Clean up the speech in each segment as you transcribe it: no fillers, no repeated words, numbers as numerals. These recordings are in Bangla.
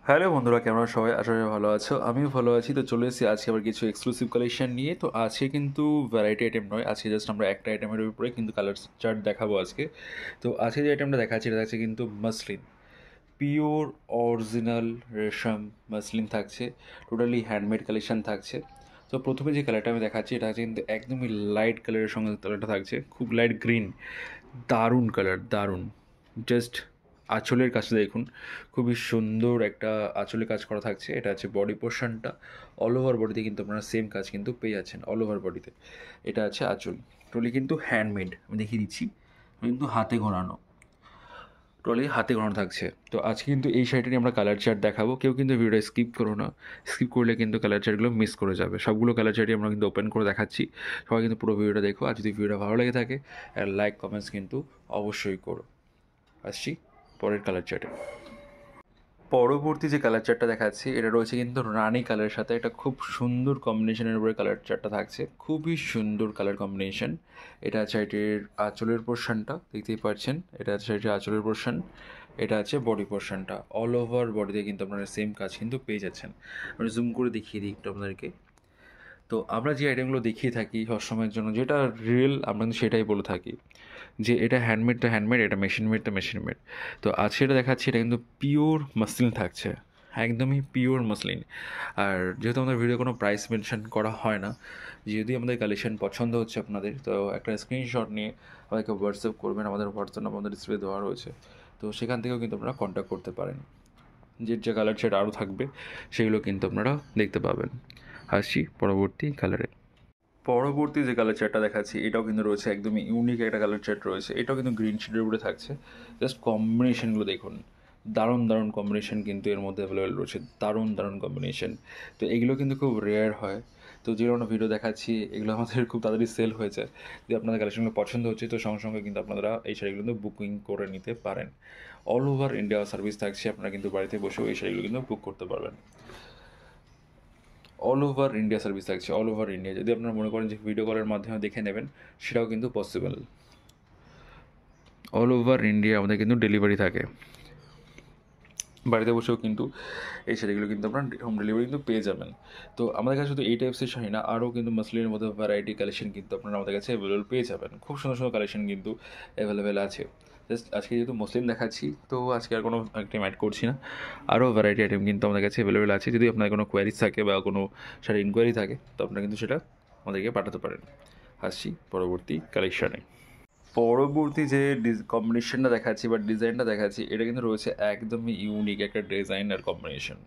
হ্যালো বন্ধুরা, কেমন আছো সবাই? আশা করি ভালো আছো। আমিও ভালো আছি। তো চলে এসেছি আজকে আবার কিছু এক্সক্লুসিভ কালেকশন নিয়ে। তো আজকে কিন্তু ভ্যারাইটি আইটেম নয়, আজকে জাস্ট আমরা একটা আইটেমের উপরে কিন্তু কালার চার্ট দেখাবো আজকে। তো আজকে যে আইটেমটা দেখাচ্ছি এটা থাকছে কিন্তু মাসলিন, পিওর অরিজিনাল রেশম মাসলিন থাকছে, টোটালি হ্যান্ডমেড কালেকশন থাকছে। তো প্রথমে যে কালারটা আমি দেখাচ্ছি এটা হচ্ছে কিন্তু একদমই লাইট কালারের সঙ্গে কালারটা থাকছে, খুব লাইট গ্রিন, দারুণ কালার, দারুণ। জাস্ট আঁচলের কাছে দেখুন, খুবই সুন্দর একটা আঁচলের কাজ করা থাকছে। এটা হচ্ছে বডি পোর্শনটা, অল ওভার বডিতে কিন্তু আপনারা সেম কাজ কিন্তু পেয়ে যাচ্ছেন অল ওভার বডিতে। এটা আছে আঁচল, টোটালি কিন্তু হ্যান্ডমেড, আমি দেখিয়ে দিচ্ছি, কিন্তু হাতে ঘোরানো, টোটালি হাতে ঘোরানো থাকছে। তো আজকে কিন্তু এই শাড়িটারই আমরা কালার চার্ট দেখাবো। কেউ কিন্তু ভিডিওটা স্কিপ করো না, স্কিপ করলে কিন্তু কালার চার্টগুলো মিস করে যাবে। সবগুলো কালার চার্টই আমরা কিন্তু ওপেন করে দেখাচ্ছি। সবাই কিন্তু পুরো ভিডিওটা দেখো, আর যদি ভিডিওটা ভালো লেগে থাকে আর লাইক কমেন্টস কিন্তু অবশ্যই করো। আসছি পরের কালার চার্টে। পরবর্তী যে কালার চার্টটা দেখাচ্ছি এটা রয়েছে কিন্তু রানি কালারের সাথে একটা খুব সুন্দর কম্বিনেশনের উপরে কালার চার্টটা থাকছে, খুবই সুন্দর কালার কম্বিনেশন। এটা আছে এটির আঁচলের পোর্শনটা, দেখতেই পাচ্ছেন, এটা আছে এটির আঁচলের পোর্শন। এটা আছে বডি পোর্শনটা, অল ওভার বডিতে কিন্তু আপনারা সেম কাজ কিন্তু পেয়ে যাচ্ছেন। আমি জুম করে দেখিয়ে দিই একটু আপনাদেরকে। তো আমরা যে আইটেমগুলো দেখিয়ে থাকি সবসময়ের জন্য, যেটা রিয়েল আমরা কিন্তু সেটাই বলে থাকি, যে এটা হ্যান্ডমেড তো হ্যান্ডমেড, এটা মেশিন মেড তো মেশিন মেড। তো আজকে এটা দেখাচ্ছি, এটা কিন্তু পিওর মাসলিন থাকছে, একদমই পিওর মাসলিন। আর যেহেতু আমাদের ভিডিও কোনো প্রাইস মেনশন করা হয় না, যদি আমাদের কালেকশন পছন্দ হচ্ছে আপনাদের, তো একটা স্ক্রিনশট নিয়ে আমাদেরকে হোয়াটসঅ্যাপ করবেন। আমাদের হোয়াটসঅ্যাপ নাম্বার আমাদের ডিসপ্লে দেওয়া রয়েছে, তো সেখান থেকেও কিন্তু আপনারা কন্ট্যাক্ট করতে পারেন। যে কালার সেটা আরও থাকবে সেগুলো কিন্তু আপনারা দেখতে পাবেন। আসছি পরবর্তী কালারে। পরবর্তী যে কালার চার্টটা দেখাচ্ছি এটাও কিন্তু রয়েছে একদমই ইউনিক একটা কালার চার্ট রয়েছে। এটাও কিন্তু গ্রিন শেডের উপরে থাকছে। জাস্ট কম্বিনেশনগুলো দেখুন, দারুণ দারুণ কম্বিনেশন কিন্তু এর মধ্যে অ্যাভেলেবেল রয়েছে, দারুণ দারুণ কম্বিনেশন। তো এগুলো কিন্তু খুব রেয়ার হয়। তো যেগুলো আমরা ভিডিও দেখাচ্ছি এগুলো আমাদের খুব তাড়াতাড়ি সেল হয়ে যায়। যদি আপনাদের কালেকশনগুলো পছন্দ হচ্ছে তো সঙ্গে সঙ্গে কিন্তু আপনারা এই শাড়িগুলো কিন্তু বুকিং করে নিতে পারেন। অল ওভার ইন্ডিয়া সার্ভিস থাকছে, আপনারা কিন্তু বাড়িতে বসেও এই শাড়িগুলো কিন্তু বুক করতে পারবেন। অল ওভার ইন্ডিয়া সার্ভিস থাকছে, অল ওভার ইন্ডিয়া। যদি আপনারা মনে করেন যে ভিডিও কলের মাধ্যমে দেখে নেবেন, সেটাও কিন্তু পসিবল। অল ওভার ইন্ডিয়া আমাদের কিন্তু ডেলিভারি থাকে, বাড়িতে বসেও কিন্তু এই শাড়িগুলো কিন্তু আপনারা হোম ডেলিভারি কিন্তু পেয়ে যাবেন। তো আমাদের কাছে শুধু এই টাইপসের শাড়ি না, আরও কিন্তু মাসলিনের মধ্যে ভ্যারাইটি কালেকশন কিন্তু আপনারা আমাদের কাছে অ্যাভেলেবল পেয়ে যাবেন। খুব সুন্দর সুন্দর কালেকশন কিন্তু অ্যাভেলেবেল আছে। জাস্ট আজকে যেহেতু মুসলিম দেখাচ্ছি তো আজকে আর কোনো আইটেম অ্যাড করছি না, আরও ভ্যারাইটি আইটেম কিন্তু আমাদের কাছে অ্যাভেলেবেল আছে। যদি আপনার কোনো কোয়ারিজ থাকে বা কোনো শাড়ির ইনকোয়ারি থাকে তো আপনারা কিন্তু সেটা আমাদেরকে পাঠাতে পারেন। আসছি পরবর্তী কালেকশানে। পরবর্তী যে কম্বিনেশনটা দেখাচ্ছি বা ডিজাইনটা দেখাচ্ছি এটা কিন্তু রয়েছে একদমই ইউনিক একটা ডিজাইন আর কম্বিনেশন।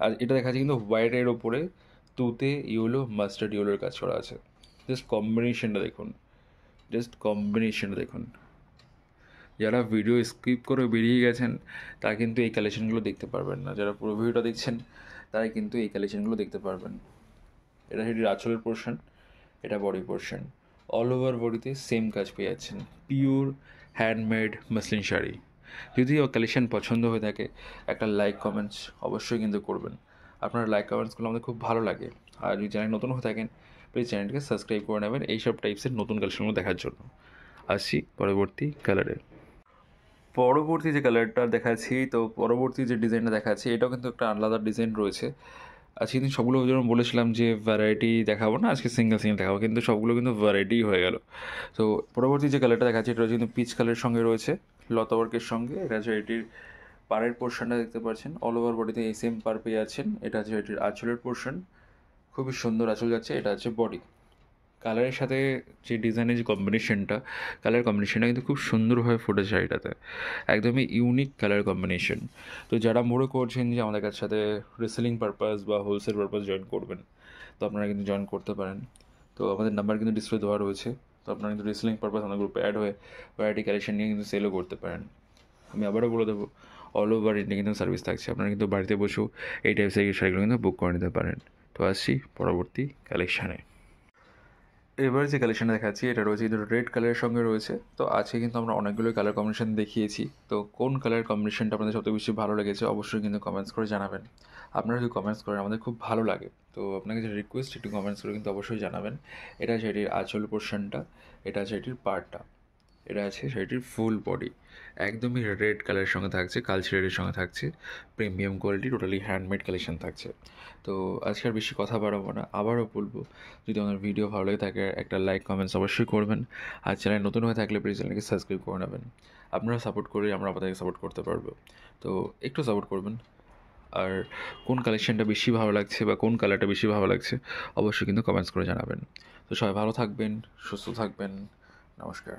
আর এটা দেখাচ্ছি কিন্তু হোয়াইটের ওপরে তুতে ইয়েলো, মাস্টার্ড ইয়েলোর কাজ করা আছে। জাস্ট কম্বিনেশনটা দেখুন, জাস্ট কম্বিনেশনটা দেখুন। যারা ভিডিও স্কিপ করে বেরিয়ে গেছেন তারা কিন্তু এই কালেকশনগুলো দেখতে পারবেন না, যারা পুরো ভিডিওটা দেখছেন তারা কিন্তু এই কালেকশনগুলো দেখতে পারবেন। এটা সেটির আঁচলের পোর্শন, এটা বডি পোর্শন, অল ওভার বডিতে সেম কাজ পেয়ে যাচ্ছেন, পিওর হ্যান্ডমেড মাসলিন শাড়ি। যদি কালেকশন পছন্দ হয়ে থাকে একটা লাইক কমেন্টস অবশ্যই কিন্তু করবেন। আপনার লাইক কমেন্টসগুলো আমাদের খুব ভালো লাগে। আর যদি চ্যানেল নতুন হয়ে থাকেন প্লিজ চ্যানেলটিকে সাবস্ক্রাইব করে নেবেন এইসব টাইপসের নতুন কালেকশনগুলো দেখার জন্য। আসছি পরবর্তী কালারে। পরবর্তী যে কালারটা দেখাচ্ছি, তো পরবর্তী যে ডিজাইনটা দেখাচ্ছি এটাও কিন্তু একটা আলাদা ডিজাইন রয়েছে। আজকে কিন্তু সবগুলো যেমন বলেছিলাম যে ভ্যারাইটি দেখাবো না, আজকে সিঙ্গেল সিঙ্গেল দেখাবো, কিন্তু সবগুলো কিন্তু ভ্যারাইটি হয়ে গেল। তো পরবর্তী যে কালারটা দেখাচ্ছি এটা হচ্ছে কিন্তু পিচ কালারের সঙ্গে রয়েছে লতা ওয়ার্কের সঙ্গে। এটা হচ্ছে এটির পাড়ের পোর্শনটা দেখতে পাচ্ছেন, অল ওভার বডিতে এই সেম পার পেয়ে যাচ্ছেন। এটা হচ্ছে এটির আঁচলের পোর্শন, খুবই সুন্দর আঁচল যাচ্ছে। এটা হচ্ছে বডি। কালারের সাথে যে ডিজাইনের যে কম্বিনেশনটা, কালার কম্বিনেশনটা কিন্তু খুব সুন্দরভাবে ফুটেছে শাড়িটাতে, একদমই ইউনিক কালার কম্বিনেশন। তো যারা মনে করছেন যে আমাদের কাছে সাথে রিসেলিং পারপাস বা হোলসেল পারপাস জয়েন করবেন তো আপনারা কিন্তু জয়েন করতে পারেন। তো আমাদের নাম্বার কিন্তু ডিসপ্লে দেওয়া রয়েছে, তো আপনারা কিন্তু রিসেলিং পারপাস আমাদের গ্রুপে অ্যাড হয়ে ভ্যারাইটি কালেকশন নিয়ে কিন্তু সেলও করতে পারেন। আমি আবারও বলে দেবো, অল ওভার ইন্ডিয়া কিন্তু সার্ভিস থাকছে, আপনারা কিন্তু বাড়িতে বসেও এই টাইপসের শাড়িগুলো কিন্তু বুক করে নিতে পারেন। তো আসছি পরবর্তী কালেকশানে। এবার যে কালেকশানটা দেখাচ্ছি এটা রয়েছে কিন্তু রেড কালারের সঙ্গে রয়েছে। তো আজকে কিন্তু আমরা অনেকগুলো কালার কম্বিনেশন দেখিয়েছি। তো কোন কালার কম্বিনেশনটা আপনাদের সবথেকে বেশি ভালো লেগেছে অবশ্যই কিন্তু কমেন্টস করে জানাবেন। আপনারা যদি কমেন্টস করেন আমাদের খুব ভালো লাগে। তো আপনাকে যে রিকোয়েস্ট একটু কমেন্টস করে কিন্তু অবশ্যই জানাবেন। এটা আছে এটির আঁচল পোর্শনটা, এটা আছে এটির পার্টটা, এটা আছে শাড়িটির ফুল বডি, একদমই রেড কালারের সঙ্গে থাকছে, কালচে রেডের সঙ্গে থাকছে, premium quality, totally handmade collection থাকছে। তো আজকে আর বেশি কথা বাড়াবো না, আবারও বলবো যদি আমার ভিডিও ভালো লাগে থাকে একটা লাইক কমেন্টস অবশ্যই করবেন, আর চ্যানেল নতুন হয়ে থাকলে প্লিজ চ্যানেলকে সাবস্ক্রাইব করে নেবেন। আপনারা সাপোর্ট করে আমরা আপনাদেরকে সাপোর্ট করতে পারবো, তো একটু সাপোর্ট করবেন। আর কোন কালেকশানটা বেশি ভালো লাগছে বা কোন কালারটা বেশি ভালো লাগছে অবশ্যই কিন্তু কমেন্টস করে জানাবেন। তো সবাই ভালো থাকবেন, সুস্থ থাকবেন, নমস্কার।